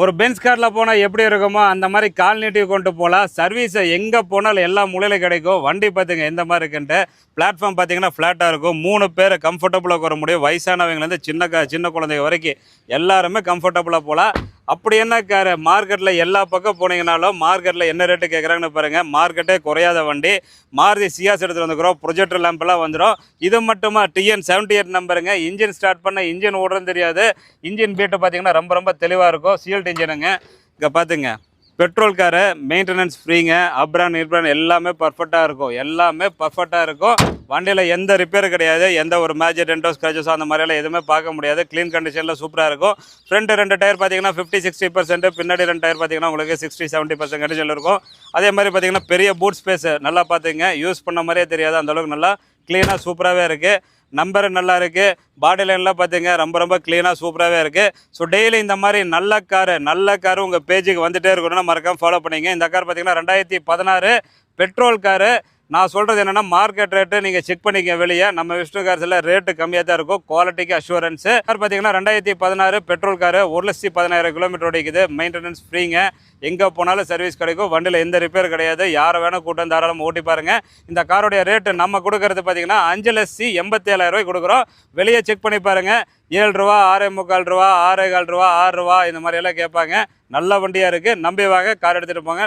ஒரு பென்ஸ் காரில் போனால் எப்படி இருக்குமோ அந்த மாதிரி கால் நீட்டி கொண்டு போகலாம். சர்வீஸை எங்கே போனாலும் எல்லா மூலையிலும் கிடைக்கும். வண்டி பார்த்துங்க எந்த மாதிரி இருக்குன்ட்டு. பிளாட்ஃபார்ம் பார்த்தீங்கன்னா ஃப்ளாட்டாக இருக்கும். 3 பேர் கம்ஃபர்டபுளாக உட்கார முடியும். வயசானவங்கலேருந்து சின்ன குழந்தைங்க வரைக்கும் எல்லாருமே கம்ஃபர்டபுளாக போகலாம். அப்படி என்ன கார் மார்க்கெட்டில் எல்லா பக்கம் போனீங்கனாலும் மார்க்கெட்டில் என்ன ரேட்டு கேட்குறாங்கன்னு பாருங்கள். மார்க்கெட்டே குறையாத வண்டி. மாருதி சியாஸ் எடுத்துகிட்டு வந்துக்கிறோம். ப்ரொஜெக்டர் லேம்பெல்லாம் வந்துடும். இது மட்டுமா TN 78 நம்பருங்க. இன்ஜின் ஸ்டார்ட் பண்ண இன்ஜின் ஓடுறதுன்னு தெரியாது. இன்ஜின் பீட்டு பார்த்தீங்கன்னா ரொம்ப தெளிவாக இருக்கும். சீல்ட் இன்ஜினுங்க. இங்கே பார்த்துங்க, பெட்ரோல் காரு, மெயின்டெனன்ஸ் ஃப்ரீங்க. அப்ரான் எல்லாமே பர்ஃபெக்டாக இருக்கும். எல்லாமே பர்ஃபெக்டாக இருக்கும். வண்டியில் எந்த ரிப்பேர் கிடையாது. எந்த ஒரு மேஜர் டென்டோ ஸ்க்ராச்சஸோ அந்த மாதிரியெல்லாம் எதுவுமே பார்க்க முடியாது. க்ளீன் கண்டிஷனில் சூப்பராக இருக்கும். ஃப்ரண்ட் 2 டயர் பார்த்தீங்கன்னா 50-60%, பின்னாடி 2 டயர் பார்த்தீங்கன்னா உங்களுக்கு 60-70% கண்டிஷனில் இருக்கும். அதே மாதிரி பார்த்தீங்கன்னா பெரிய பூட் ஸ்பேஸ் நல்லா பார்த்துங்க. யூஸ் பண்ண மாதிரியே தெரியாது, அந்தளவுக்கு நல்லா க்ளீனாக சூப்பராகவே இருக்குது. நம்பர் நல்லா இருக்குது. பாடி லைன்லாம் பார்த்துங்க ரொம்ப க்ளீனாக சூப்பராகவே இருக்குது. ஸோ டெய்லி இந்த மாதிரி நல்ல காரு உங்கள் பேஜுக்கு வந்துகிட்டே இருக்கணும்னா மறக்காமல் ஃபாலோ பண்ணிங்க. இந்த கார் பார்த்தீங்கன்னா 2016 பெட்ரோல் காரு. நான் சொல்கிறது என்னென்னா மார்க்கெட் ரேட்டு நீங்கள் செக் பண்ணிக்க வெளியே. நம்ம விஷ்ணு கார்ஸில் ரேட்டு கம்மியாக தான் இருக்கும். குவாலிட்டிக்கு அஷூரன்ஸு. கார் பார்த்தீங்கன்னா 2016 பெட்ரோல் காரு. 1,10,000 கிலோமீட்டர் ஓடிக்குது. மெயின்டெனன்ஸ் ஃப்ரீங்க. எங்கே போனாலும் சர்வீஸ் கிடைக்கும். வண்டியில் எந்த ரிப்பேர் கிடையாது. யாரை வேணால் கூட்டம் தாராளமாக ஓட்டி பாருங்கள். இந்த காரோடைய ரேட்டு நம்ம கொடுக்கறது பார்த்தீங்கன்னா 5,77,000 கொடுக்குறோம். வெளியே செக் பண்ணி பாருங்கள். 7 ரூபா, 6,45 ரூபா, 6,15 ரூபா, 6 ரூபா இந்த மாதிரியெல்லாம் கேட்பாங்க. நல்ல வண்டியாக இருக்குது. நம்பி வாங்க, கார் எடுத்துகிட்டு போங்க.